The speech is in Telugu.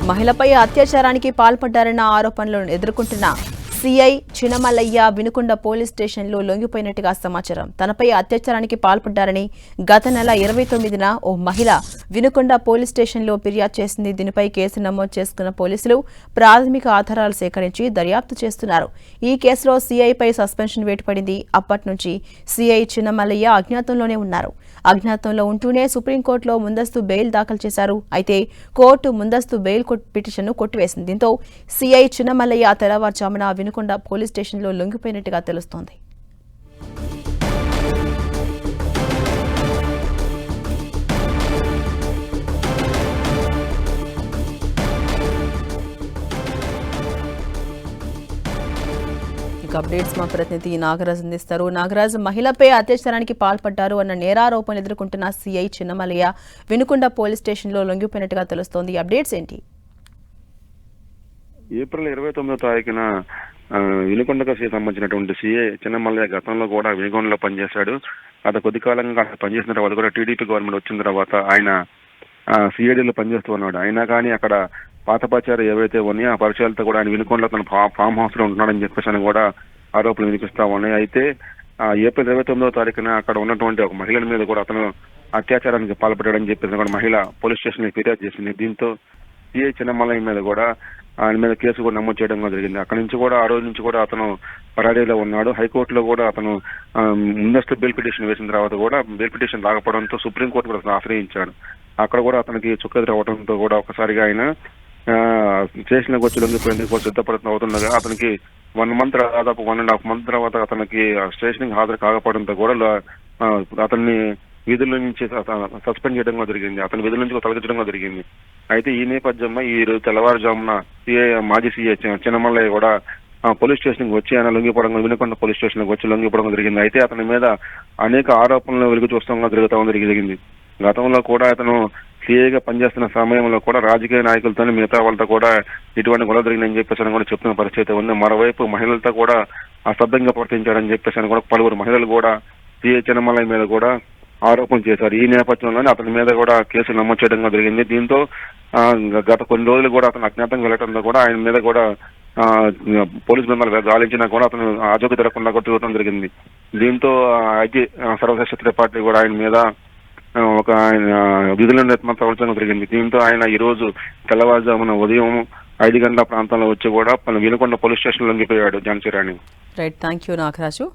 మహిళపై అత్యాచారానికి పాల్పడ్డారన్న ఆరోపణలను ఎదుర్కొంటున్న సిఐ చినమల్లయ్య వినుకొండ పోలీస్ స్టేషన్లో లొంగిపోయినట్టుగా సమాచారం. తనపై అత్యాచారానికి పాల్పడ్డారని గత నెల 29న ఓ మహిళ వినుకొండ పోలీస్ స్టేషన్లో ఫిర్యాదు చేసింది. దీనిపై కేసు నమోదు చేసుకున్న పోలీసులు ప్రాథమిక ఆధారాలు సేకరించి దర్యాప్తు చేస్తున్నారు. ఈ కేసులో సిఐపై సస్పెన్షన్ వేటు పడింది. అప్పటి నుంచి సిఐ చినమల్లయ్య అజ్ఞాతంలోనే ఉన్నారు. అజ్ఞాతంలో ఉంటూనే సుప్రీంకోర్టులో ముందస్తు బెయిల్ దాఖలు చేశారు. అయితే కోర్టు ముందస్తు బెయిల్ పిటిషన్ను కొట్టివేసింది. దీంతో సిఐ చినమల్లయ్య తెల్లవారుజామున వినుకొండ పోలీస్ స్టేషన్లో లొంగిపోయినట్టుగా తెలుస్తోంది. అప్డేట్స్ మా ప్రతినిధి నాగరాజ్ అందిస్తారు. నాగరాజ్, మహిళపై అత్యాచారానికి పాల్పడ్డారు అన్న నేరారోపణలు ఎదుర్కొంటున్న సిఐ చిన్నమల్లయ్య వినుకొండ పోలీస్ స్టేషన్లో లొంగిపోయినట్టుగా తెలుస్తోంది. అప్డేట్స్ ఏంటి? ఏప్రిల్ 29వ తారీఖున వినుకొండకు సంబంధించినటువంటి సిఐ చిన్నమల్లయ్య గతంలో కూడా వినుకొండలో పనిచేశాడు. గత కొద్ది కాలంగా పనిచేసిన తర్వాత కూడా టీడీపీ గవర్నమెంట్ వచ్చిన తర్వాత ఆయన సిఐడిలో పనిచేస్తూ ఉన్నాడు. అయినా కానీ అక్కడ పాత పరిచయాలు ఏవైతే ఉన్నాయో ఆ పరిచయాలతో కూడా ఆయన వినుకొండలో తన ఫామ్ హౌస్ లో ఉంటున్నాడని చెప్పేసి అని కూడా ఆరోపణలు వినిపిస్తా ఉన్నాయి. అయితే ఏప్రిల్ 29వ తారీఖున అక్కడ ఉన్నటువంటి ఒక మహిళ మీద కూడా అతను అత్యాచారానికి పాల్పడ్డాడని చెప్పేసి కూడా మహిళ పోలీస్ స్టేషన్ ఫిర్యాదు చేసింది. దీంతో సిఐ చిన్నమల్లయ్య మీద కూడా ఆయన మీద కేసు కూడా నమోదు చేయడం జరిగింది. అక్కడి నుంచి కూడా ఆ రోజు నుంచి కూడా అతను పరారీలో ఉన్నాడు. హైకోర్టులో కూడా అతను ముందస్తు బెయిల్ పిటిషన్ వేసిన తర్వాత కూడా బెయిల్ పిటిషన్ రాకపోవడంతో సుప్రీంకోర్టు కూడా అతను ఆశ్రయించాడు. అక్కడ కూడా అతనికి చుక్కది రావడంతో కూడా ఒకసారిగా ఆయన స్టేషన్కి వచ్చి లొంగిపోయేందుకు సిద్ధపడుతూ అవుతుండగా అతనికి 1 మంత్ దాదాపు 1.5 మంత్ తర్వాత అతనికి స్టేషన్కి హాజరు కాకపోవడంతో కూడా అతన్ని విధుల నుంచి సస్పెండ్ చేయడం జరిగింది. అతని విధుల నుంచి తొలగించడం జరిగింది. అయితే ఈ నేపథ్యంలో ఈ రోజు తెల్లవారుజామున మాజీ సీఐ చిన్నమల్లయ్య కూడా పోలీస్ స్టేషన్కి వచ్చి ఆయన లొంగిపోవడం వినుకొండ పోలీస్ స్టేషన్కి వచ్చి లొంగిపోవడం జరిగింది. అయితే అతని మీద అనేక ఆరోపణలు వెలుగు చూస్తాం జరిగింది. గతంలో కూడా అతను సిఐగా పనిచేస్తున్న సమయంలో కూడా రాజకీయ నాయకులతో మిగతా వాళ్ళతో కూడా ఇటువంటి గొడవ జరిగిందని చెప్పేసి కూడా చెప్తున్న పరిస్థితి ఉంది. మరోవైపు మహిళలతో కూడా అసభ్యంగా ప్రవర్తించాడని చెప్పేసి కూడా పలువురు మహిళలు కూడా సిఐ చిన్నమల్లయ్య మీద కూడా ఆరోపణలు చేశారు. ఈ నేపథ్యంలోనే అతని మీద కూడా కేసు నమోదు చేయడం జరిగింది. దీంతో గత కొన్ని రోజులు కూడా అతను అజ్ఞాతంగా వెళ్ళడంతో కూడా ఆయన మీద కూడా పోలీసు బృందాలు గాలించినా కూడా అతను ఆచూకీ తిరగకుండా కూడా తిరగడం జరిగింది. దీంతో ఐటీ సర్వశక్తి పార్టీ కూడా ఆయన మీద ఒక విధులను ప్రవర్తించడం జరిగింది. దీంతో ఆయన ఈ రోజు తెల్లవారుజామున ఉదయం 5 గంటల ప్రాంతంలో వచ్చి కూడా వినుకొండ పోలీస్ స్టేషన్ లొంగిపోయాడు. Jhansi Rani. Right, thank you Nagaraju.